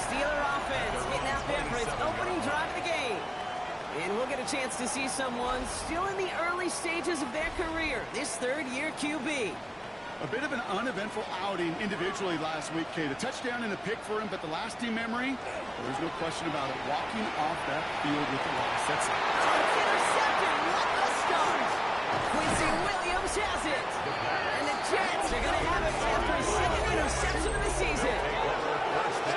Steeler offense getting out there for its opening drive of the game. And we'll get a chance to see someone still in the early stages of their career, this third-year QB. A bit of an uneventful outing individually last week, Kate. A touchdown and a pick for him, but the lasting memory, well, there's no question about it. Walking off that field with the loss. That's it. Oh, it's intercepted. What a start. Quincy Williams has it. And the Jets are going to have it after his second interception of the season.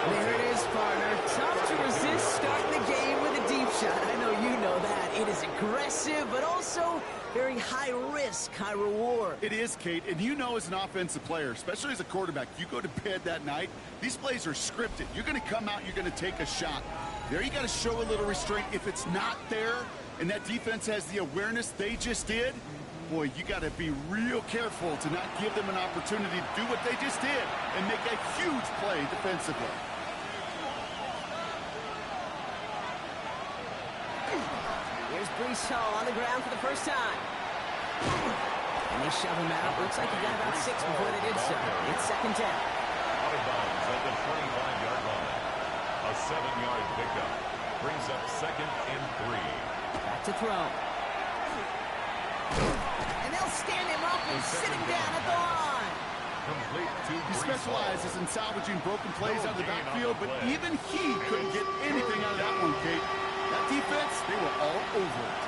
There it is, partner. Tough to resist starting the game with a deep shot. I know you know that. It is aggressive, but also very high risk, high reward. It is, Kate, and you know as an offensive player, especially as a quarterback, you go to bed that night, these plays are scripted. You're going to come out, you're going to take a shot. There you got to show a little restraint. If it's not there and that defense has the awareness they just did, boy, you got to be real careful to not give them an opportunity to do what they just did and make a huge play defensively. Here's Breece Hall on the ground for the first time. And they shove him out. Looks like he got about 6 before they did so. It's second down. Out of bounds at the 25-yard line. A 7-yard pickup brings up 2nd and 3. Back to throw. And they'll stand him up and sit him down at the line. Complete to He specializes in salvaging broken plays out of the backfield, but even he couldn't get anything out of that one, Kate. That defense, they were all over it.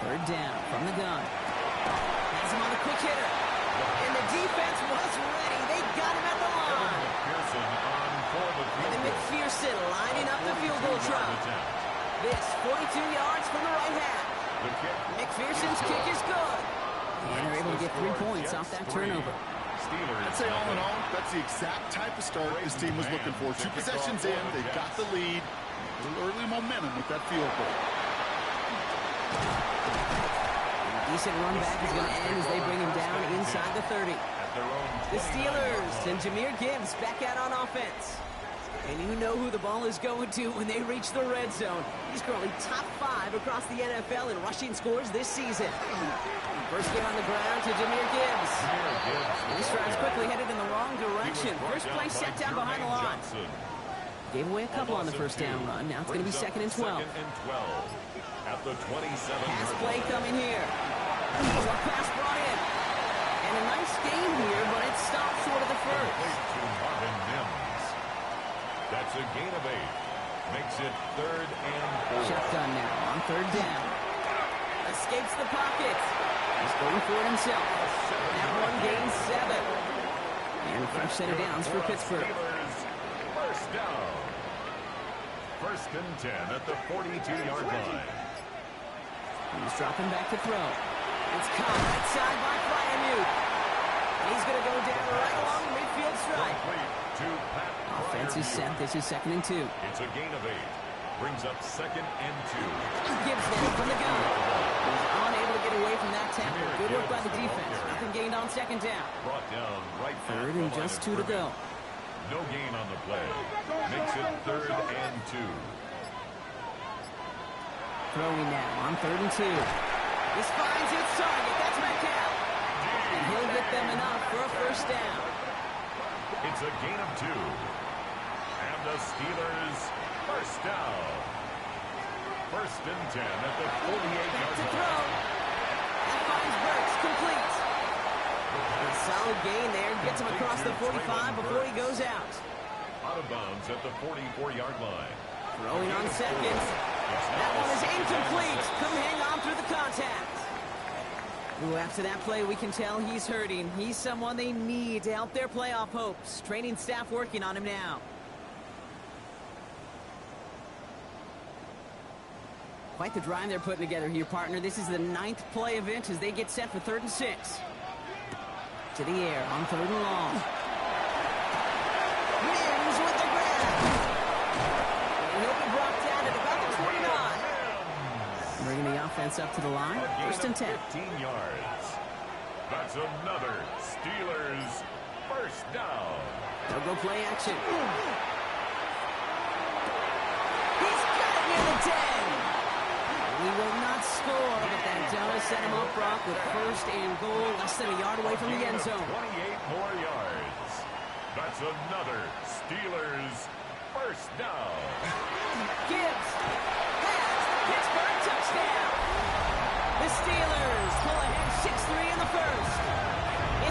Third down from the gun. Has him on a quick hitter. And the defense was ready. They got him at the line. And then McPherson lining up the field goal try. This 42 yards from the right half. McPherson's kick is good. And they're able to get 3 points off that turnover. I'd say all in all, that's the exact type of start this team was looking for. 2 possessions in, they got the lead. A little early momentum with that field goal. Decent run back is going to end as they bring him down inside the 30. The Steelers and Jahmyr Gibbs back out on offense. And you know who the ball is going to when they reach the red zone. He's currently top 5 across the NFL in rushing scores this season. First get on the ground to Jahmyr Gibbs. He strides quickly, headed in the wrong direction. First play set down behind the line. Gave away a couple on the first down run. Now it's going to be 2nd and 12. At the 27. Pass play coming here. Short pass brought in. And a nice game here, but it stopped short of the first. That's a gain of 8. Makes it 3rd and 4. Shotgun now on 3rd down. Escapes the pocket. He's going for it himself. That one gains 7. And a fresh set of downs for Pittsburgh. First down. 1st and 10 at the 42-yard line. He's dropping back to throw. It's caught right side by Freiermuth. He's going to go down right along the midfield stripe. Offense is set. This is 2nd and 2. It's a gain of 8. Brings up 2nd and 2. Gibbs now from the gun. He's unable to get away from that tackle. Good work by the defense. Nothing gained on 2nd down. Brought down right. 3rd and just 2 to go. No gain on the play. Makes it 3rd and 2. Throwing now on 3rd and 2. This finds its target. That's Metcalf. And he'll get them enough for a first down. It's a gain of 2. And the Steelers first down. 1st and 10 at the 48-yard to line. Throw. That finds Burks complete. A solid gain there. Gets him across the 45 before he goes out. Out of bounds at the 44-yard line. Throwing on 2nd. That one is incomplete. Couldn't hang on through the contact. Ooh, after that play, we can tell he's hurting. He's someone they need to help their playoff hopes. Training staff working on him now. Quite the drive they're putting together here, partner. This is the 9th play event as they get set for 3rd and 6. To the air on 3rd and long. Mims with the grab. And he'll be brought down at about the 29. Bringing the offense up to the line. 1st and 10. 15 yards. That's another Steelers first down. They'll go play action. He's got it near the 10. He will not score, but that does set him up, Brock, with first and goal, less than a yard away from the end zone. 28 more yards. That's another Steelers first down. Gibbs has the Pittsburgh touchdown. The Steelers pull ahead 6-3 in the first.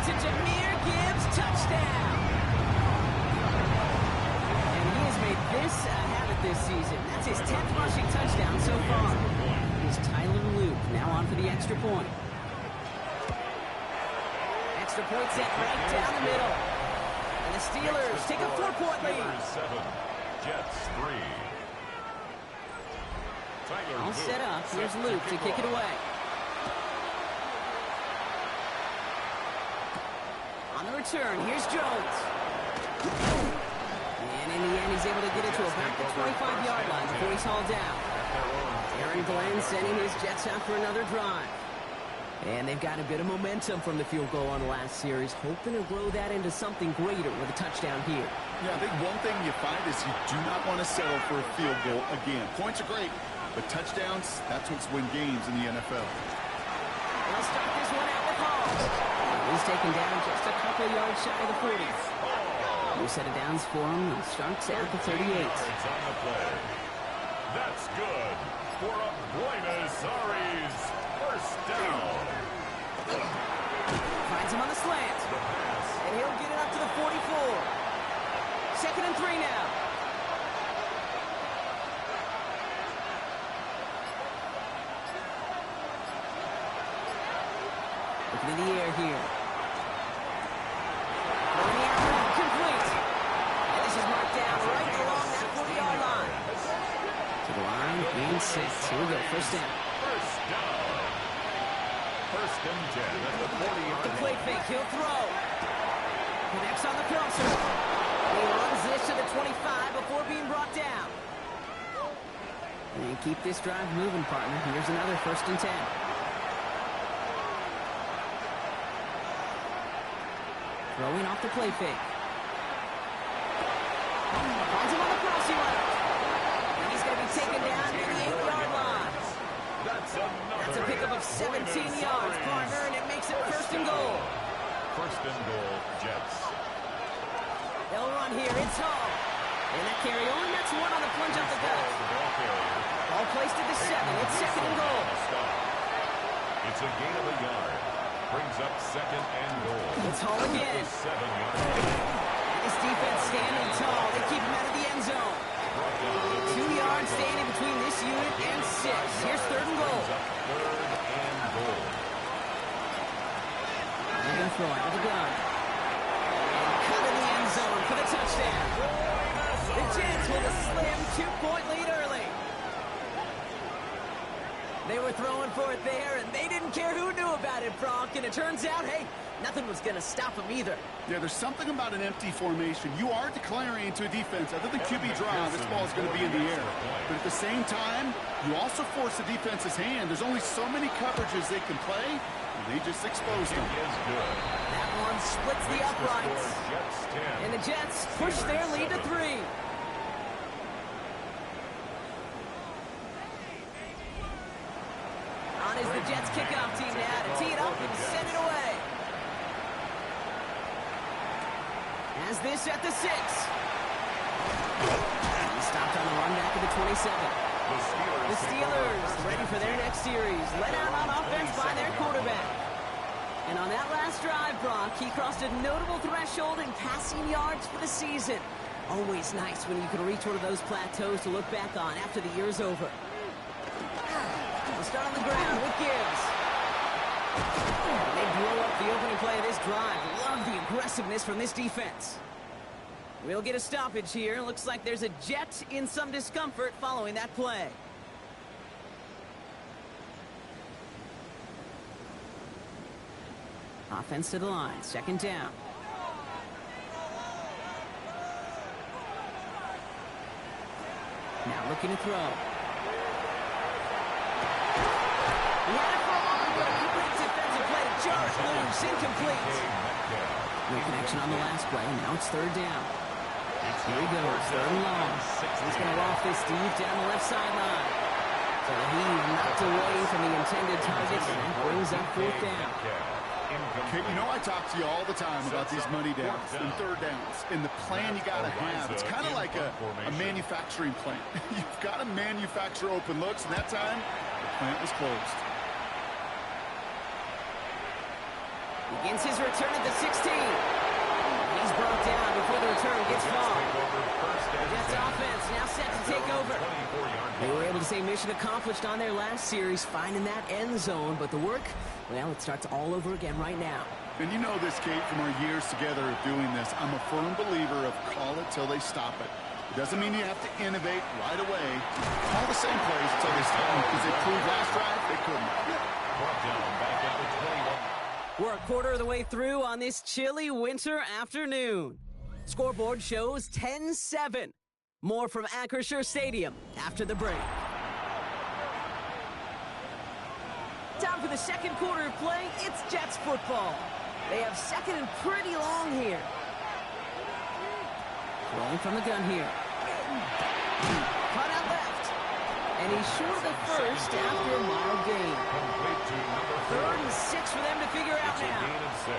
It's a Jahmyr Gibbs touchdown. And he has made this a habit this season. That's his 10th rushing touchdown so far. Here's Tyler Luke now on for the extra point. Extra point set right down the middle. And the Steelers take a 4-point lead. Steelers 7, Jets 3. All set up. Here's Luke to kick it away. On the return, here's Jones. And in the end, he's able to get it to about the 25-yard line before he's hauled down. Aaron Glenn sending his Jets out for another drive. And they've got a bit of momentum from the field goal on the last series, hoping to grow that into something greater with a touchdown here. Yeah, I think one thing you find is you do not want to settle for a field goal again. Points are great, but touchdowns, that's what's win games in the NFL. They'll start this one out with Hall. He's taken down just a couple yards shy of the 40. New set of downs for him. He starts at the 38. On the play. That's good for a Buenos Aires first down. Finds him on the slant. And he'll get it up to the 44. 2nd and 3 now. Looking in the air here. Complete. And this is marked down right along that 40-yard line. To the line, and 6. Here we go, first down. First down. First and 10 at the 40-yard The play fake, he'll throw. Connects on the crosser. He runs this to the 25 before being brought down. And keep this drive moving, partner. Here's another 1st and 10. Throwing off the play fake. Finds him on the crossing route. And he's going to be taken down near the 8-yard line. That's a pickup of 17 yards, partner, and it makes it 1st and goal. 1st and goal, Jets. They'll run here. It's Hall. And that carry only nets one on the plunge off the gut. Ball placed at the 7. It's 2nd and goal. It's a gain of a yard. Brings up 2nd and goal. It's Hall again. 7-yard. And this defense standing tall. They keep him out of the end zone. 2 yards standing between this unit and 6. Here's 3rd and goal. 3rd and goal. They're going to throw out of the gun. And cut in the end zone for the touchdown. The Jets with a slim 2-point lead early. They were throwing for it there, and they didn't care who knew about it, Brock. And it turns out, hey, nothing was going to stop them either. Yeah, there's something about an empty formation. You are declaring into a defense. After the QB drive, this ball is going to be in the air. But at the same time, you also force the defense's hand. There's only so many coverages they can play, and they just exposed them. That one splits the uprights. And the Jets push their lead to 3. On is the Jets kickoff team now to tee it up and send it away. As this at the 6. And stopped on the run back at the 27. The Steelers ready for their next series. Let out on offense by their quarterback. And on that last drive, Brock, he crossed a notable threshold in passing yards for the season. Always nice when you can reach one of those plateaus to look back on after the year's over. We'll start on the ground with Gibbs. They blow up the opening play of this drive. Love the aggressiveness from this defense. We'll get a stoppage here. Looks like there's a Jet in some discomfort following that play. Offense to the line. 2nd down. Now looking to throw. He had it for a moment, but a complete defensive play to charge loose. Incomplete. No connection on the last play. Now it's 3rd down. Here he goes. 3rd and long. He's going to loft this deep down the left sideline. So he's knocked away from the intended target and brings up 4th down. Okay, you know I talk to you all the time about these money downs and third downs and the plan you got to have. It's kind of like a manufacturing plant. You've got to manufacture open looks, and that time, the plant was closed. Begins his return at the 16. He's brought down before the return gets far. Jets offense now set to take over. They were able to say mission accomplished on their last series, finding that end zone, but the work, well, it starts all over again right now. And you know this, Kate, from our years together of doing this, I'm a firm believer of call it till they stop it. It doesn't mean you have to innovate right away. Call the same plays until they stop them, because they proved last drive they couldn't. We're a quarter of the way through on this chilly winter afternoon. Scoreboard shows 10-7. More from Acrisure Stadium after the break. Time for the second quarter of play. It's Jets football. They have second and pretty long here. Rolling from the gun here. Cut out left. And he's short of the first after a mild gain. 3rd and 6 for them to figure out now. Gain of 6.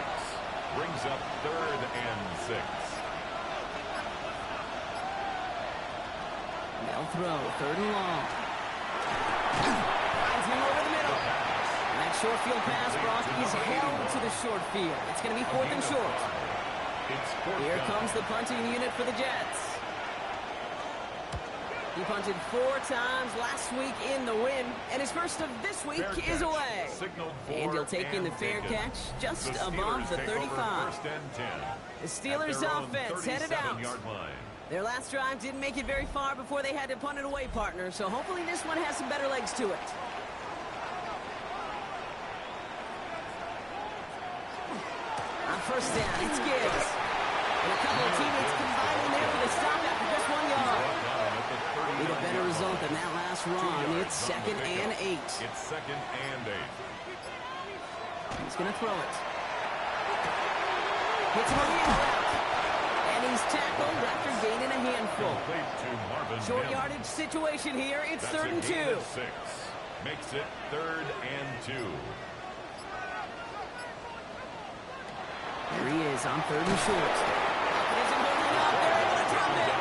Brings up 3rd and 6. They'll throw 3rd and long. Finds him over the middle. And that short field pass, Brock, is held to the short field. It's going to be 4th and short. Here comes the punting unit for the Jets. He punted 4 times last week in the win, and his first of this week is away. And he'll take in the fair catch just above the 35. The Steelers offense headed out. Their last drive didn't make it very far before they had to punt it away, partner, so hopefully this one has some better legs to it. On first down, it's Gibbs. And a couple of teammates combining there for the stop after just 1 yard. Need a better result than that last run. It's 2nd and 8. It's 2nd and 8. He's going to throw it. Hits him on the left. And he's tackled after gaining a handful. Short yardage situation here. It's 3rd and 2. 6. Makes it 3rd and 2. There he is on 3rd and short. Isn't holding up. They're able to drop it.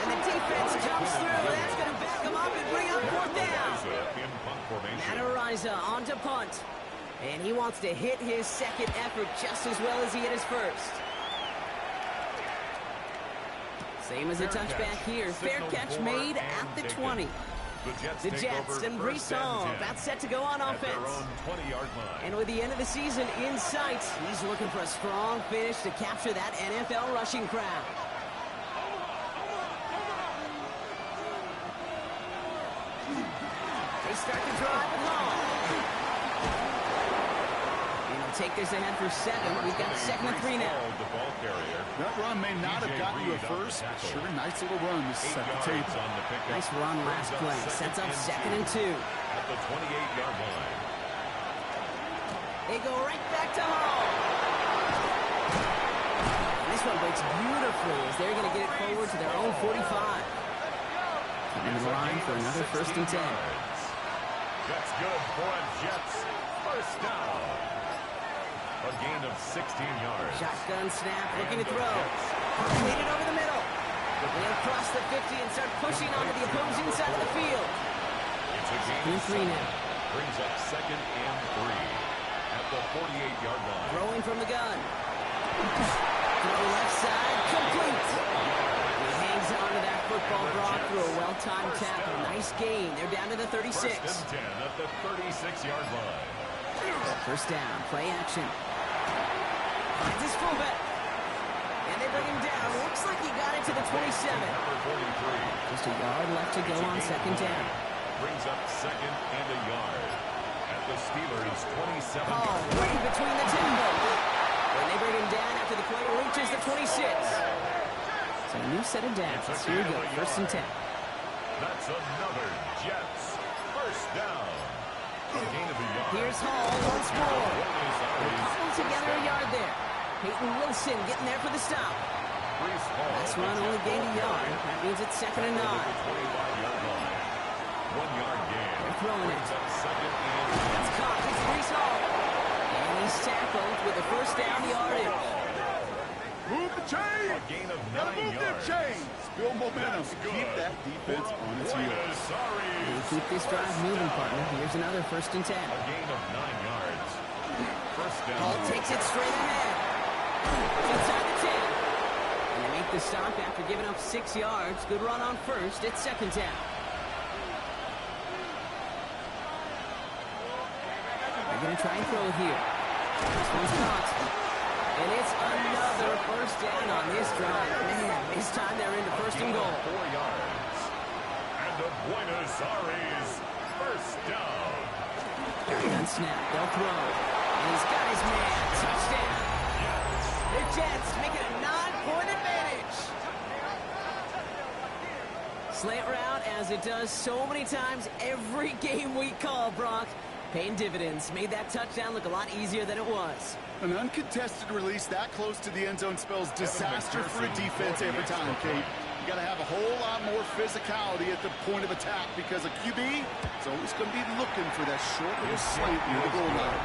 And the defense comes through. That's going to back him up and bring up 4th down. Matariza on to punt. And he wants to hit his second effort just as well as he hit his first. Same as a touchback here. Fair catch made at the 20. The Jets and Brees Hall about set to go on offense. And with the end of the season in sight, he's looking for a strong finish to capture that NFL rushing crowd. They start the drive with Hall. And he'll take this ahead for 7. We've got 2nd and 3 now. That run may not have gotten you a first, but sure, nice little run to set the table. Nice run last play. Sets up 2nd and 2. At the 28-yard line. They go right back to Hall. And this one breaks beautifully as they're going to get it forward to their own 45. Coming to the line for another 1st and 10. That's good for a Jets first down. A gain of 16 yards. Shotgun snap, looking to throw. Complete it over the middle. They'll cross the 50 and start pushing onto the opposing side of the field. It's a gain of 7. Brings up 2nd and 3 at the 48-yard line. Throwing from the gun. To the left side, complete. He hangs on to that football brought through a well-timed tackle. Nice gain. They're down to the 36. 1st and 10 at the 36-yard line. First down, play action. Finds his fullback. And they bring him down. Looks like he got it to the 27. Just a yard left to go on 2nd down. Brings up 2nd and a yard at the Steelers' 27. Oh, way between the tackles. And they bring him down after the play reaches the 26. So a new set of downs. Here we go, 1st and 10. That's another Jets first down. A gain of a yard. Here's Hall once more. They cobble together a yard there. Peyton Wilson getting there for the stop. This run only gained a yard. That means it's 2nd and 9. 1-yard gain. They're throwing it. Second and That's caught. It's Brees Hall. And he's tackled with a first down yardage. Move the chain. a gain of 9 Gotta move yards. that chain. Build momentum. Keep that defense on its heels. They keep this drive moving, partner. Here's another 1st and 10. A gain of 9 yards. First down. Ball takes it straight ahead. It's inside the 10. And they make the stop after giving up 6 yards. Good run on first. It's 2nd down. They're going to try and throw it here. This one's caught. And it's another first down on this drive. Man, this time they're into 1st and goal. 4 yards. And the Buenos Aires first down. Gun snap. They'll throw. And he's got his man. Touchdown. The Jets make it a 9-point advantage. Slant route, as it does so many times every game we call, Brock. Paying dividends. Made that touchdown look a lot easier than it was. An uncontested release that close to the end zone spells disaster for a defense every time, Kate. You got to have a whole lot more physicality at the point of attack because a QB is always going to be looking for that short little slant near the goal line.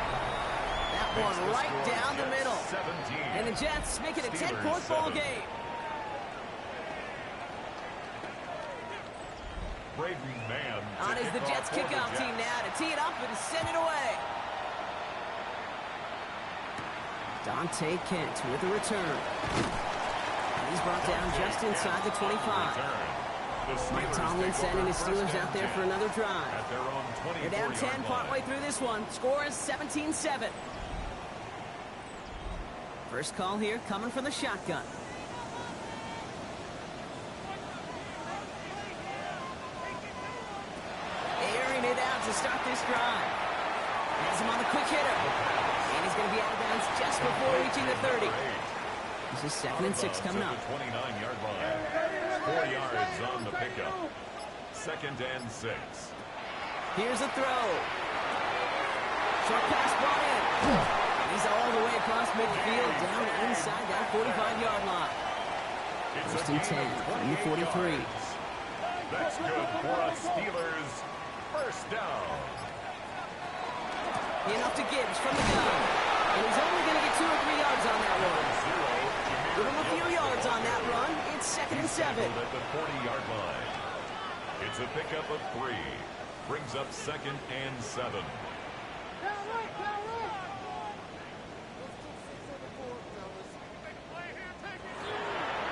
That one right down the middle. 17. And the Jets make it a 10-point ball game. Braden Mann. On is the Jets kickoff team now to tee it up and send it away. Dante Kent with a return. And he's brought down just inside the 25. Mike Tomlin sending his Steelers out there for another drive. They're down 10 partway through this one. Score is 17-7. First call here coming from the shotgun. Airing it out to start this drive. Has him on the quick hitter. And he's going to be out of bounds just before reaching the 30. This is 2nd and 6 coming up. 29-yard line. 4 yards on the pickup. 2nd and 6. Here's a throw. Short pass brought in. He's all the way across midfield, down inside that 45-yard line. 1st and 10 from the 43. That's good for a Steelers first down. Enough to Gibbs from the gun. And he's only going to get 2 or 3 yards on that run. Give him a few yards on that run. It's 2nd and 7. At the 40-yard line. It's a pickup of 3. Brings up 2nd and 7.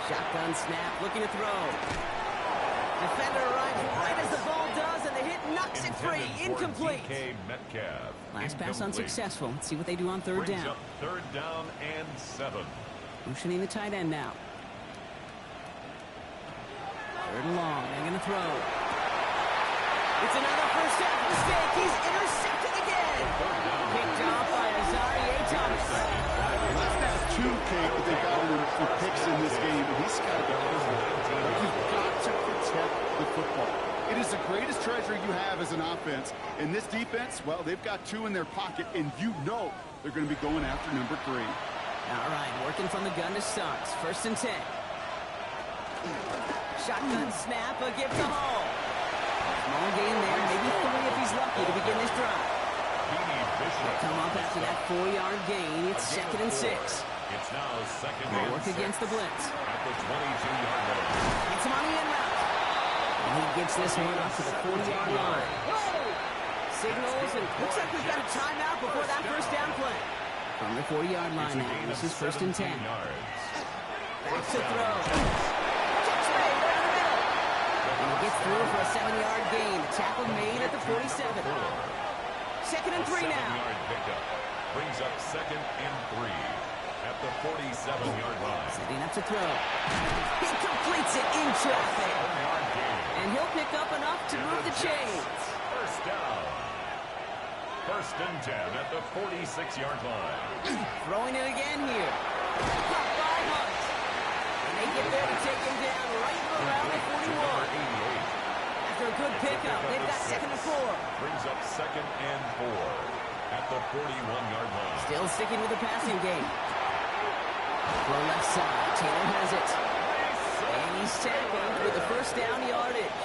Shotgun snap, looking to throw. Defender arrives right as the ball does, and the hit knocks it free. Incomplete. Metcalf. Last pass unsuccessful. Let's see what they do on 3rd Brings down. up 3rd down and 7. Motioning the tight end now. 3rd and long. They're going to throw. It's another first half mistake. He's intercepted again. Picked off by Azarie Thomas. That's now 2, Kate, that they've got him for picks in this game, and he's got to be careful. You've got to protect the football. It is the greatest treasure you have as an offense. And this defense, well, they've got 2 in their pocket, and you know they're going to be going after number 3. All right, working from the gun to start. 1st and 10. Shotgun snap, a give to Hall. Small gain there, maybe 3 if he's lucky to begin this drive. Come up after that 4-yard gain. It's 2nd and 6. It's now 2nd They and work 6. against the blitz. At the 22-yard line. Gets him on the in route. And he gets this one up to the 40-yard line. Signals, and looks like we've got a timeout before that first down play. From the 40-yard line now, this is 1st and 10. Back to throw. Catch made right in the middle. And he gets through for a 7-yard gain. The tackle made at the 47. 2nd and 3 now. 7-yard pickup. Brings up 2nd and 3. At the 47-yard line. Setting up to throw. He completes it in traffic. 1-yard gain. And he'll pick up enough to move the chains. First down. 1st and 10 at the 46-yard line. Throwing it again here. Caught by Hunt. And they get there to take him down right around the 41. After a good pickup, they've got 2nd and 4. Brings up 2nd and 4 at the 41-yard line. Still sticking with the passing game. Throw left side. Taylor has it. And he's tackled with the first down yardage.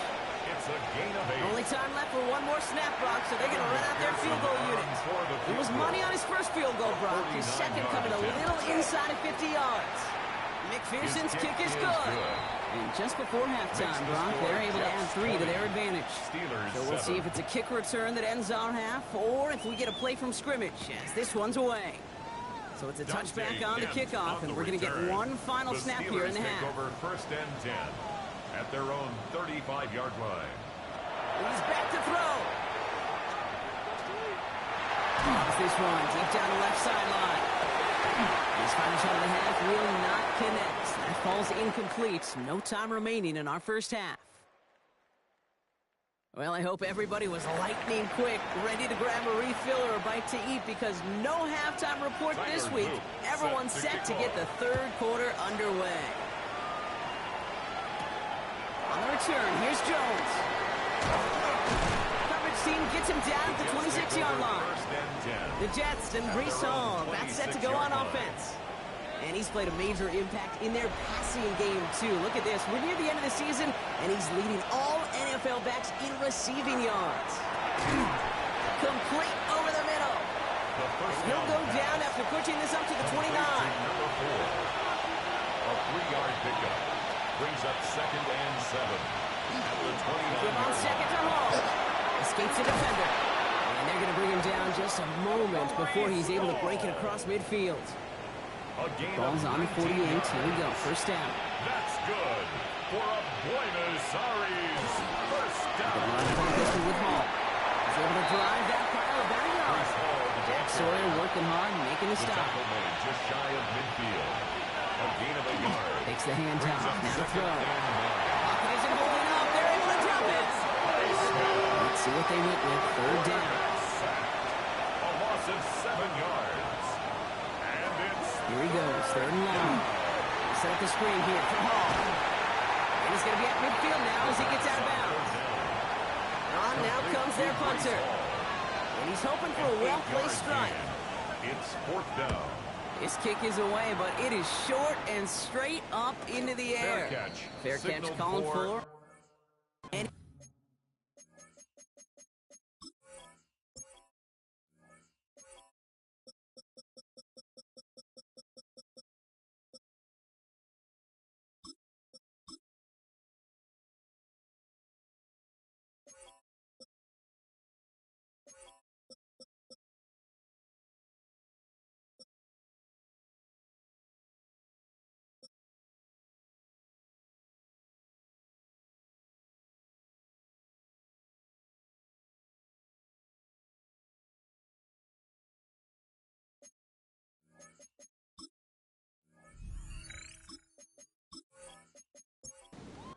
It's It's a gain of 8. Only time left for one more snap, Brock, so they're going to run out their field goal unit. It was money on his first field goal, Brock. His second coming a little inside of 50 yards. McPherson's kick is good. And just before halftime, Brock, they're able to add 3 to their advantage. So we'll see if it's a kick return that ends our half, or if we get a play from scrimmage, as this one's away. So it's a touchback on the kickoff, and we're going to get one final snap here in the half. Over first and 10 at their own 35-yard line. He's back to throw. Here's this one deep down the left sideline. This final shot of the half will not connect. That falls incomplete. No time remaining in our first half. Well, I hope everybody was lightning quick, ready to grab a refill or a bite to eat, because no halftime report this week. Everyone's set to get the third quarter underway. On the return, here's Jones. Coverage team gets him down at the 26-yard line. The Jets and Brees Hall about set to go on offense. And he's played a major impact in their passing game, too. Look at this. We're near the end of the season, and he's leading all NFL backs in receiving yards. Complete over the middle. And he'll go down after pushing this up to the 29. Number 4. A 3-yard pickup. Brings up second and 7. At the 29. Give on second to Hall. Escapes the defender. And they're going to bring him down just a moment before he's able to break it across midfield. Ball's on the 48. Here we go. First down. That's good for a Buenos Aires first down. With Hall. He's able to drive that pile of back yards. Jack Sawyer working hard and making the stop. Just shy of midfield. A gain of a yard. Takes the hand off. Now to throw. Pocket isn't holding up. They're able to drop it. Let's see what they went with. Third down. A loss of 7 yards. Here he goes, third and long. Set up the screen here for Hall. And he's going to be at midfield now as he gets out of bounds. On now comes their punter. And he's hoping for a well-placed strike. It's 4th down. This kick is away, but it is short and straight up into the air. Fair catch called for. And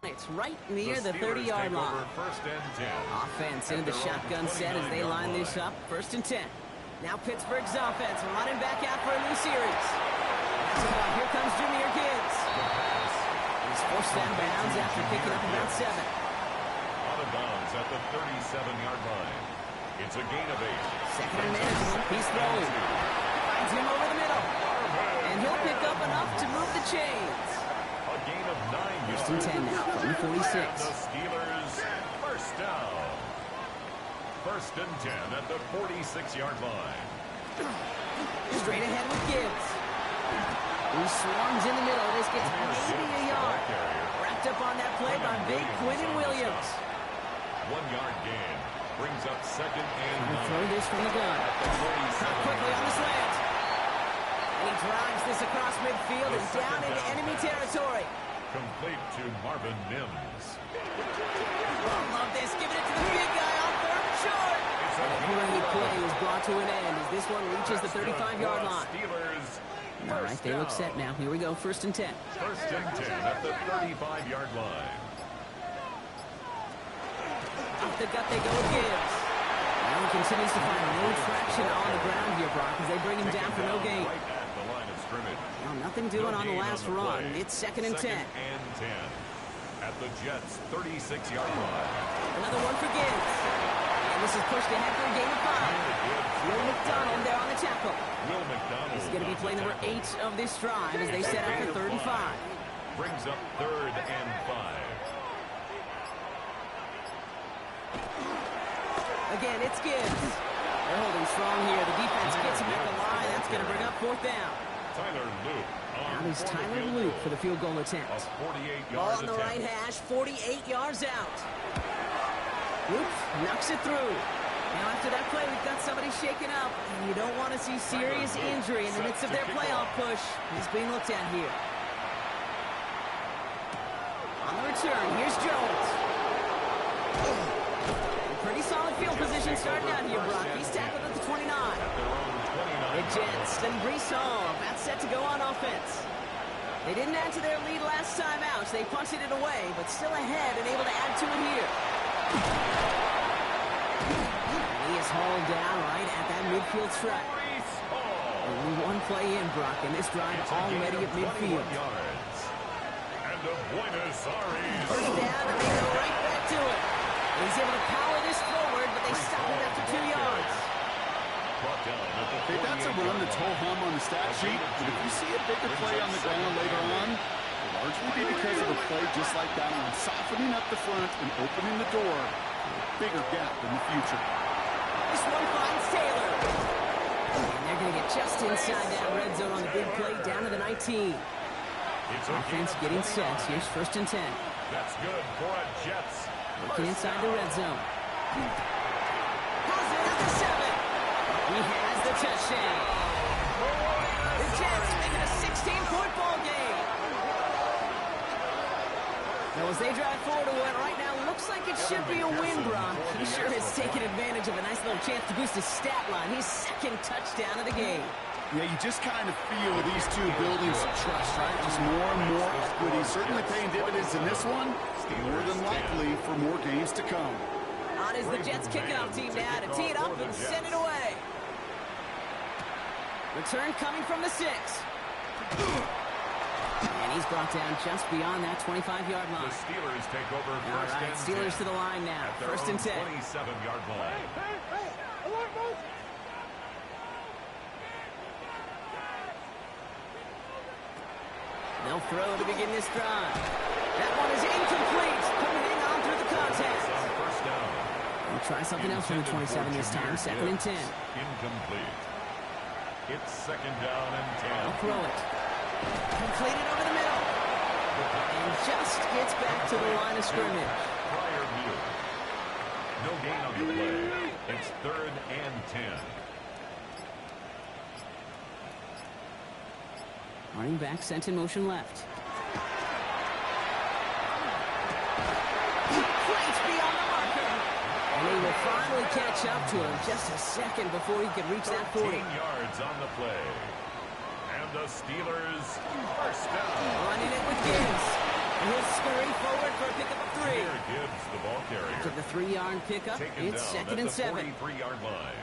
it's right near the 30-yard line. First and 10. Offense into the shotgun set as they line this up. First and 10. Now Pittsburgh's offense running back out for a new series. Here comes Jameer Gibbs. He's forced out of bounds after picking up about 7. Out of bounds at the 37-yard line. It's a gain of 8. Second and management. He's throwing. Finds him over the middle. And he'll pick up enough to move the chains. A gain of 9 yards. First and 10 now from the 46. The Steelers first down. First and 10 at the 46-yard line. Straight ahead with Gibbs. He swarms in the middle. This gets maybe a yard. Wrapped up on that play by Big Quinnen Williams. 1-yard gain. Brings up second and 9. Throw this from the gun. Cut quickly on the slant. And he drives this across midfield and down into enemy territory. Complete to Marvin Mims. Love this. Giving it to the big guy on third short. A great play is brought to an end as this one reaches the 35-yard line. All right, they look set now. Here we go. First and 10. First and 10 at the 35-yard line. Off the gut they go with Gibbs. Now he continues to find no traction on the ground here, Brock, as they bring him down for no gain. Right at the line of scrimmage. Well, nothing doing on the last run. It's second and 10. Second and 10 at the Jets' 36-yard line. Another one for Gibbs. And this is pushed ahead for a gain of 5. Will McDonald there on the tackle. Will McDonald. This is going to be play number 8 of this drive as they set up for 35. Brings up third and 5. Again, it's Gibbs. They're holding strong here. The defense gets him at the line. That's going to bring up fourth down. Tyler Luke. Now is Tyler Luke for the field goal attempt. Ball on the right hash, 48 yards out. Luke knocks it through. Now after that play, we've got somebody shaken up. And you don't want to see serious injury in the midst of their playoff push. He's being looked at here. On the return, here's Jones. Pretty solid field position starting out here, Brock. He's tackled at the 29. The Jets and Brees Hall about set to go on offense. They didn't add to their lead last time out, so they punted it away, but still ahead and able to add to it here. And he is hauled down right at that midfield stripe. Only one play in, Brock, and this drive already at midfield. And the Buenos Aires. First down, and they go right back to it. And he's able to power this forward, but they stop him after 2 yards. Okay, that's a run that's ho-hum on the stat sheet, but if you see a bigger play on the ground later on, it'll largely be because of a play just like that one, softening up the front and opening the door for a bigger gap in the future. This one finds Taylor. And they're going to get just inside that red zone on the big play, down to the 19. Offense getting set. Here's first and 10. That's good for a Jets. Looking inside the red zone. Has it at the 7. He has the touchdown. The Jets make it a 16-point ball game. Now as they drive forward to what right now looks like it should be a win, Brock. He sure has taken advantage of a nice little chance to boost his stat line. His second touchdown of the game. Yeah, you just kind of feel these two building some trust, right? Just more and more equity. Certainly paying dividends in this one. More than likely for more games to come. On is the Jets kickoff team now to tee it up and send it away. Return coming from the 6. And he's brought down just beyond that 25-yard line. The Steelers take over All first right, and Steelers 10 to the line now. at their First and 10. 27-yard line. They'll throw to begin this drive. That one is incomplete. Coming on through the contest. First down. We'll try something else from the 27 this time. Second and 10. Incomplete. It's second down and 10. They'll throw it. Completed over the middle. And just gets back to the line of scrimmage. Prior view. No gain on the play. It's third and 10. Running back sent in motion left. Great beyond the marker. And he will finally catch up to him just a second before he can reach that 40. 13 yards on the play. And the Steelers first down. Running it with Gibbs. And he'll scurry forward for a pickup of 3. Here Gibbs, the ball carrier. After the 3-yard pickup, Taken it's down second at and the 7. 43-yard line.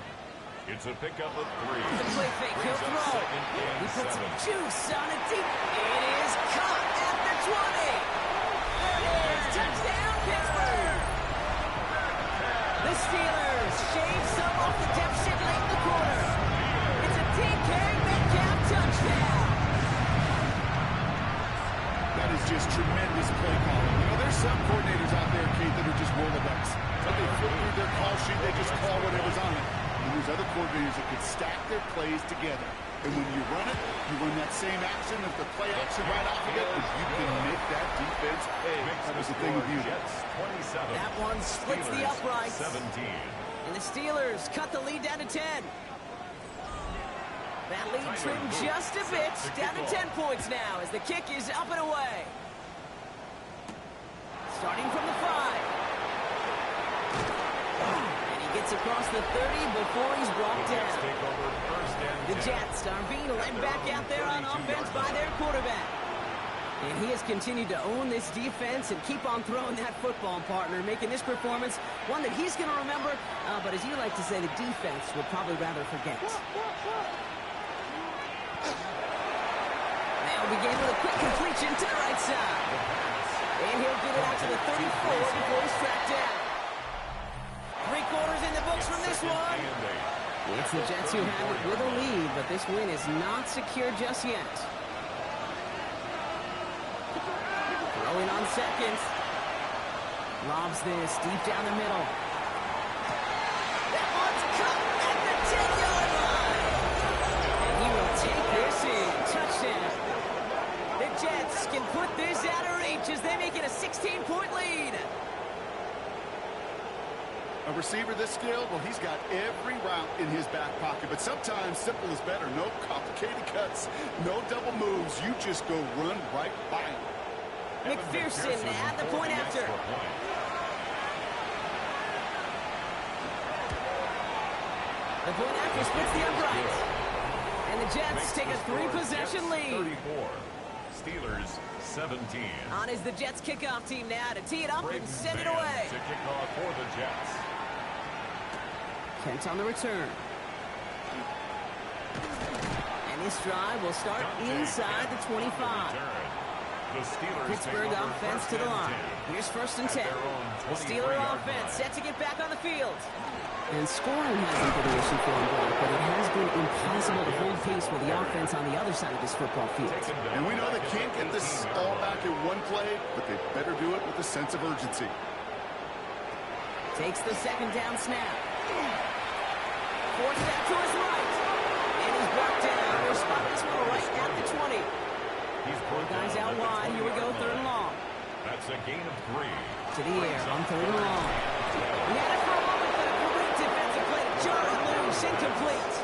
It's a pickup of 3. The play fake, he'll Brings up throw. second and He puts 7. juice on it deep. It is caught at the 20. There it is. Touchdown, Pittsburgh. The Steelers shave some off the depth shit late in the quarter. It's a DK Metcalf touchdown. That is just tremendous play calling. You know, there's some coordinators out there, Keith, that are just Rolodex. So they flip through their call sheet, they just call whatever's on it. And there's other coordinators that could stack their plays together. And when you run it, you run that same action, if the play action right off of it, you can make that defense pay. That was the thing with you. Jets 27. That one splits the Steelers uprights. 17. And the Steelers cut the lead down to 10. That lead trimmed just a bit, down to 10 points now as the kick is up and away. Starting from the 5. And he gets across the 30 before he's brought down. Take over first and The 10. Jets are being led back out there on offense by their quarterback. And he has continued to own this defense and keep on throwing that football, partner, making this performance one that he's going to remember, but as you like to say, the defense would probably rather forget. They'll begin with a quick completion to the right side. And he'll get it out to the 34 before he's tracked down. 3 quarters in the books from this one. It's the Jets who have it with a lead, but this win is not secure just yet. Throwing on second. Lobs this deep down the middle. Take this in. Touchdown. The Jets can put this out of reach as they make it a 16-point lead. A receiver this skilled, well, he's got every route in his back pocket. But sometimes simple is better. No complicated cuts, no double moves. You just go run right by him. McPherson at the point after. The point after splits the upright. And the Jets take a 3-possession lead. 34. Steelers 17. On is the Jets kickoff team now to tee it up and send it away. To kick off for the Jets. Kent on the return. And this drive will start inside the 25. Pittsburgh offense to the line. Here's 1st and 10. The Steeler offense set to get back on the field. And scoring hasn't been an issue for him, but it has been impossible to hold pace with the offense on the other side of this football field. And we know they can't get this all back in one play, but they better do it with a sense of urgency. Takes the 2nd down snap. Forced that to his right. And he's brought down. We'll spot this one right at the 20. Four guys out wide. Here we go, 3rd and long. That's a gain of 3. To the air on 3rd and long. He had it for a moment, but a great defensive play to jar it loose. Incomplete.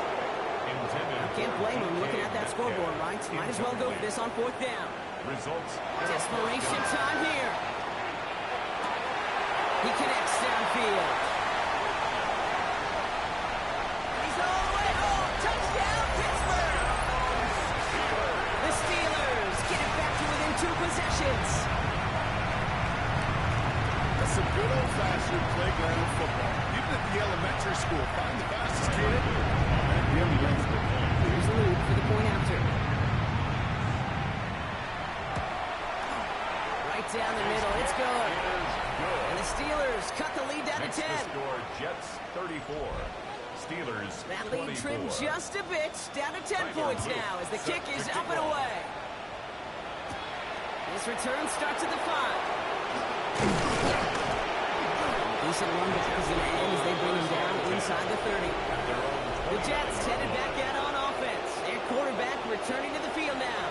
Can't blame him looking at that scoreboard, right? Might as well go for this on 4th down. Results. Desperation time here. He connects downfield. He's all the way home. Touchdown, Pittsburgh. The Steelers get it back to within 2 possessions. That's some good old-fashioned playground football. Even at the elementary school, find the fastest kid. Here's the loop for the point after. Right down the middle. It's good. And the Steelers cut the lead down to 10. Score, Jets 34. Steelers That lead 24. trimmed just a bit. Down to 10 points now as the kick is up and away. This return starts at the 5. Decent run back is going to end as they bring him down inside the 30. The Jets headed back out on offense. Their quarterback returning to the field now.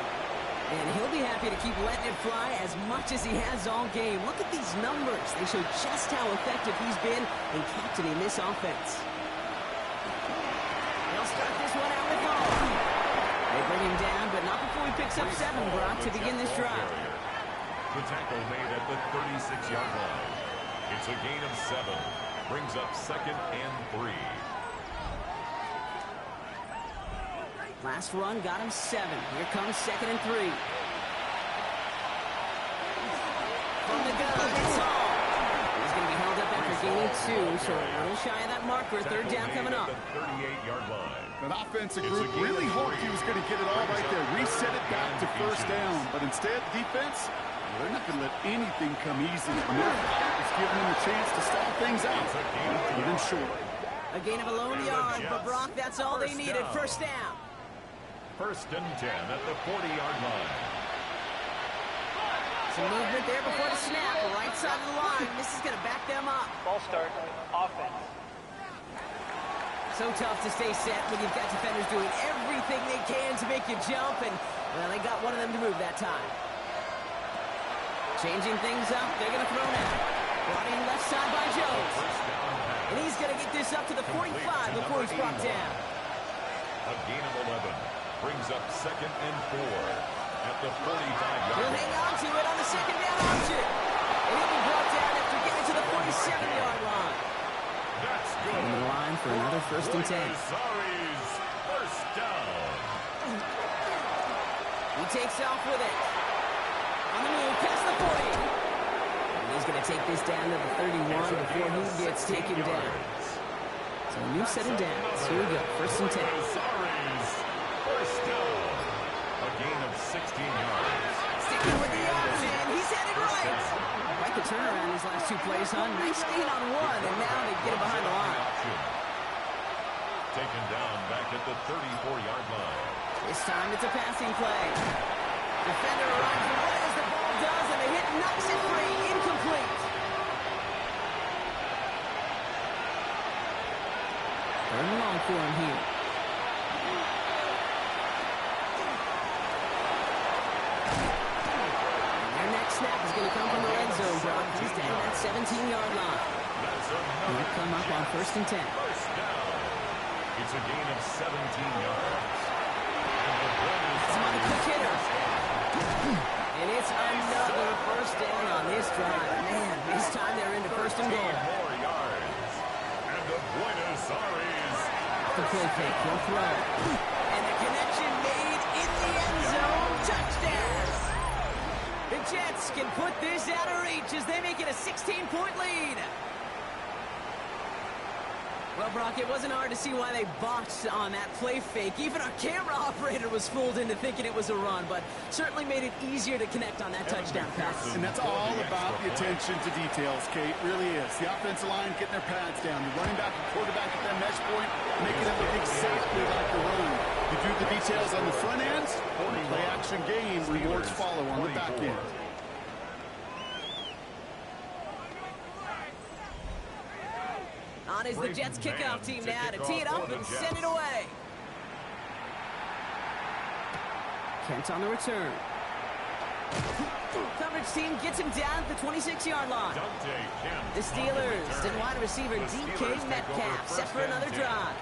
And he'll be happy to keep letting it fly as much as he has all game. Look at these numbers. They show just how effective he's been in captaining this offense. They'll start this one out with Hall. They bring him down, but not before he picks up 7, Brock, to begin this drive. The tackle made at the 36-yard line. It's a gain of 7. Brings up 2nd and 3. Last run got him 7. Here comes 2nd and 3. From the gun, it's Hall. He's going to be held up after gaining 2, so a little shy of that marker. 3rd down coming up. 38-yard line. An offensive group really hoped he was going to get it all right there. Reset it back to 1st down. But instead, defense, they're not going to let anything come easy. It's giving them a chance to stall things out. Even short. A gain of a lone yard, but Brock, that's all they needed. 1st down. 1st and 10 at the 40-yard line. Some movement there before the snap. Right side of the line. This is going to back them up. Ball start. Offense. So tough to stay set when you've got defenders doing everything they can to make you jump, and, well, they got one of them to move that time. Changing things up. They're going to throw now. Brought in left side by Jones. And he's going to get this up to the 45 before he's brought down. A gain of 11. Brings up 2nd and 4 at the 45-yard He'll line. hang on to it on the 2nd down option. And he'll be brought down after getting to the 47-yard line. That's good. On the line for another 1st and 10. Sorry's 1st down. He takes off with it. On the move, past the 40. And he's going to take this down to the 31 before he gets taken down. So a new set of downs. Here we go, 1st and 10. Sorry's 1st down. A gain of 16 yards. Sticking with the option. He's headed right. Quite the turnaround these last 2 plays, huh? Nice gain on 1, and now they get him behind the line. Taken down back at the 34-yard line. This time it's a passing play. Defender arrives right as the ball does, and the hit knocks it free. Incomplete. 3rd and long for him here. Next snap is going to come from the red zone, Brock. He's down at 17-yard line. He'll come up on 1st and 10. First down. It's a gain of 17 yards. It's on the quick hitter. And it's another first down on this drive. Man, this time they're into 1st and goal. More yards. And the Buenos Aires. The play fake, he'll throw. And the connection made in the end zone. Touchdown! The Jets can put this out of reach as they make it a 16-point lead. Well, Brock, it wasn't hard to see why they botched on that play fake. Even our camera operator was fooled into thinking it was a run, but certainly made it easier to connect on that touchdown pass. And that's all about the attention to details, Kate. Really is. The offensive line getting their pads down. The running back and quarterback at that mesh point, making it look exactly like the run. You do the details on the front end, play action game, rewards follow on the back end. On is the Jets kickoff team now to tee it up and send it away. Kent on the return. Coverage team gets him down at the 26-yard line. The Steelers and wide receiver DK Metcalf set for another drive.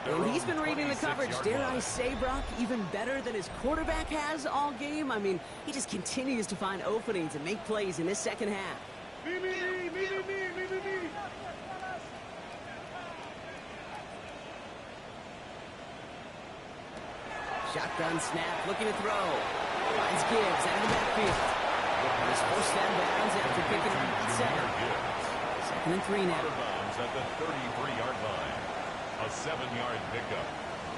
And he's been reading the coverage, dare I say, Brock, even better than his quarterback has all game. I mean, he just continues to find openings and make plays in this second half. Shotgun snap, looking to throw. Finds Gibbs out of the backfield. And his first down bounds after picking up at 7. 2nd and 3 now. Bounds at the 33-yard line. A 7-yard pickup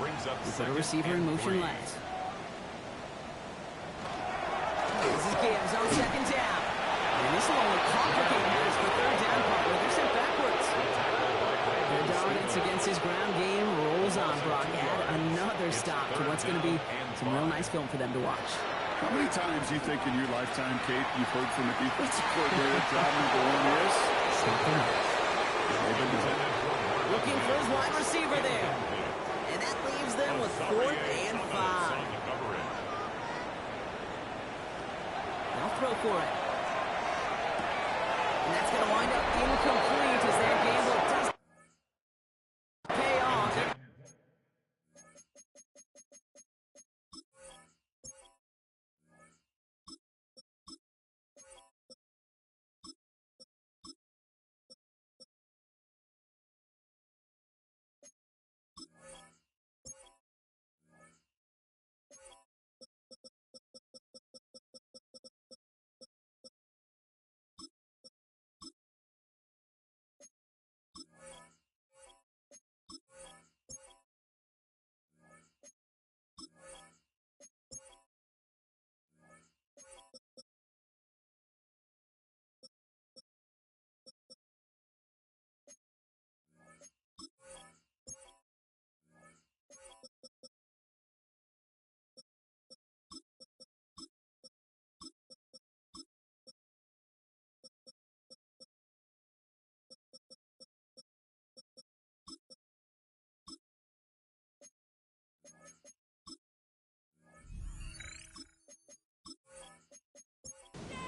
brings up We put a receiver in motion last. This is Gibbs on 2nd down. And this will only complicate matters for 3rd down partner. They're sent backwards. Their dominance against his ground game rolls on, Brock. Add another stop to what's going to be some real nice film for them to watch. How many times do you think in your lifetime, Kate, you've heard from a defensive coordinator job number 1 is? Something else. Looking for his wide receiver there. And that leaves them with 4th and 5. They'll throw for it. And that's going to wind up incomplete as their gamble does pay off.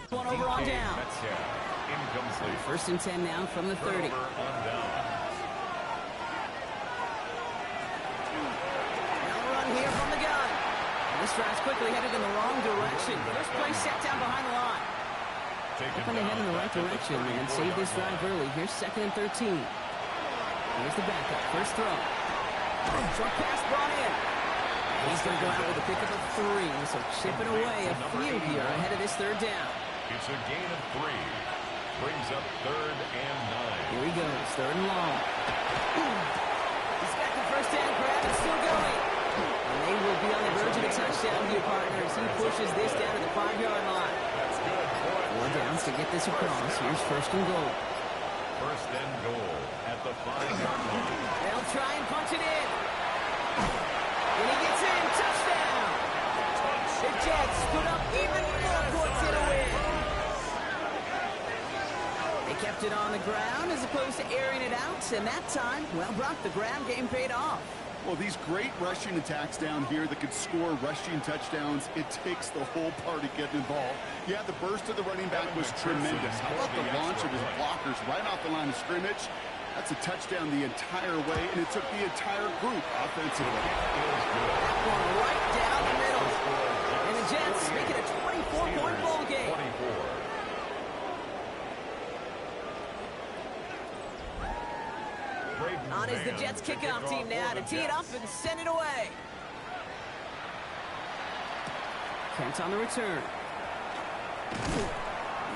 One over on down. Incomplete. 1st and 10 now from the 30. Now a run here from the gun. And this drive's quickly headed in the wrong direction. First play set down behind the line. Hoping to head in the right direction and save this drive early. Here's 2nd and 13. Here's the backup. First throw. Short pass brought in. He's going to go out with a pickup of 3. So chipping away a few here ahead of this 3rd down. It's a gain of 3. Brings up 3rd and 9. Here he goes, 3rd and long. He's got the first down grab and still going. And they will be on the verge of a touchdown here, partners. He pushes this down to the 5-yard line. That's good. 4 downs to get this across. Here's 1st and goal. 1st and goal at the 5-yard line. They'll try and punch it in. And he gets in. Touchdown. The Jets put up even more points in a win. They kept kept it on the ground as opposed to airing it out. And that time, well, Brock, the ground game paid off. Well, these great rushing attacks down here that could score rushing touchdowns, it takes the whole party getting involved. Yeah, the burst of the running back was tremendous. How about the launch of his blockers right off the line of scrimmage? That's a touchdown the entire way, and it took the entire group offensively. One right down the middle. And the Jets make it a 24-point ball game. 24. On is the Jets kickoff team now to tee it up and send it away. Kent on the return.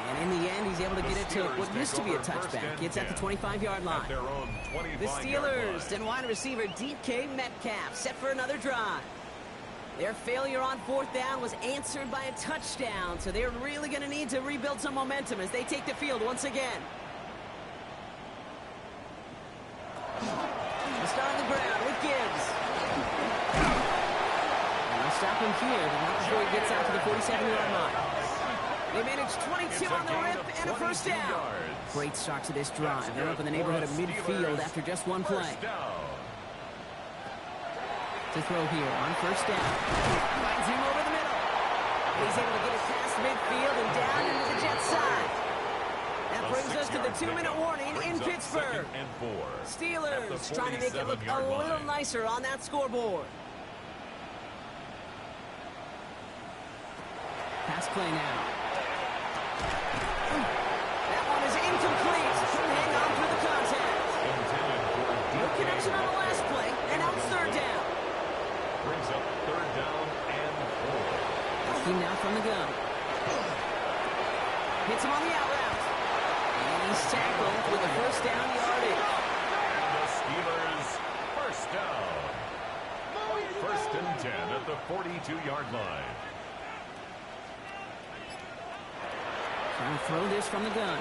And in the end, he's able to get it to what used to be a touchback. It's at the 25-yard line. The Steelers and wide receiver DK Metcalf set for another drive. Their failure on fourth down was answered by a touchdown, so they're really going to need to rebuild some momentum as they take the field once again. They start on the ground with Gibbs. And they'll stop him here, but not before he gets out to the 47-yard line. They manage 22 on the rip and a first down. Great start to this drive. They're up in the neighborhood of midfield after just one play. To throw here on first down. Finds him over the middle. He's able to get it past midfield and down into the Jets side. That brings us to the 2-minute warning in Pittsburgh. Steelers trying to make it look a little nicer on that scoreboard. Pass play now. That one is incomplete. Hang on through the contact. No connection on the last play, and now it's third down. Brings up third down and 4. Looking now from the gun. Hits him on the out route. And he's tackled with a first down yardage. And the Steelers first down. First and 10 at the 42-yard line. Trying to throw this from the gun.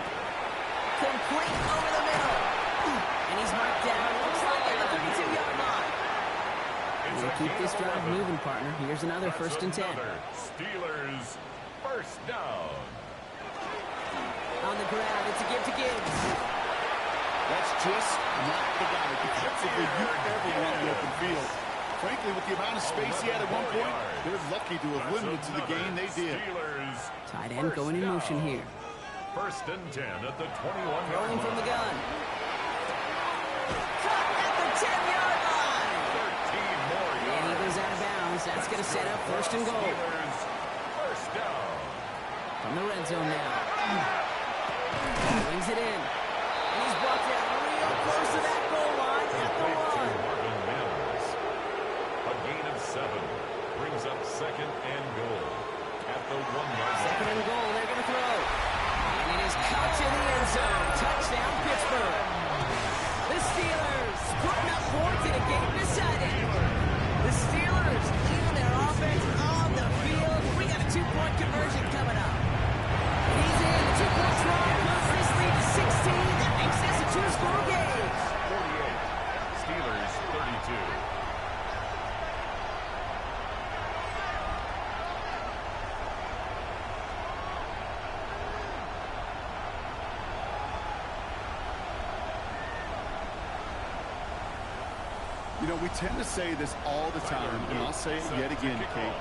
Complete over the middle. And he's marked down. Looks like at the 32-yard line. We'll keep this drive moving, partner. Here's another first and 10. Steelers first down. On the ground, it's a give to Gibbs. That's just not the guy defensively you ever want in the open field. Frankly, with the amount of space he had at one point, they're lucky to have limited to the game they did. Tight end going in motion here. First and 10 at the 21-yard line. Rolling from the gun. Cut at the 10-yard line. 13 more yards. And he goes out of bounds. That's going to set up first and goal. First down. From the red zone now. Brings it in. And he's brought down real close to that goal line at the 1. A gain of 7 brings up second and goal at the 1-yard line. Second and goal, they're going to throw. And it is caught to the end zone. Touchdown, Pittsburgh. The Steelers putting up points in a game decided. The Steelers leaving their offense on the field. We got a 2-point conversion coming up. He's in. The 2-point try moves this lead to 16. That makes this a 2-score game. 48. Steelers 32. You know, we tend to say this all the time, and I'll say it yet again, Kate.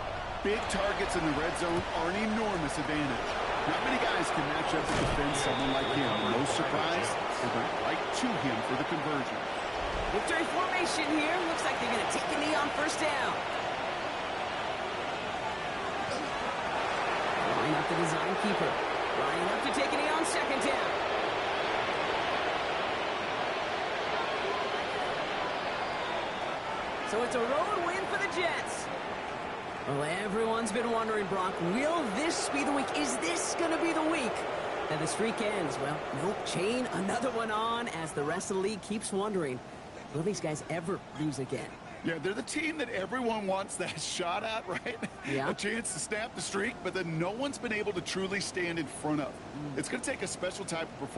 Big targets in the red zone are an enormous advantage. Not many guys can match up and defend someone like him. No surprise, they went right to him for the conversion. Victory formation here. Looks like they're going to take a knee on first down. Line up the design keeper. Lining up to take a knee on second down. So it's a road win for the Jets. Well, everyone's been wondering, Brock, will this be the week? Is this going to be the week that the streak ends? Well, nope, chain another one on as the rest of the league keeps wondering, will these guys ever lose again? Yeah, they're the team that everyone wants that shot at, right? Yeah. A chance to snap the streak, but then no one's been able to truly stand in front of. It's going to take a special type of performance.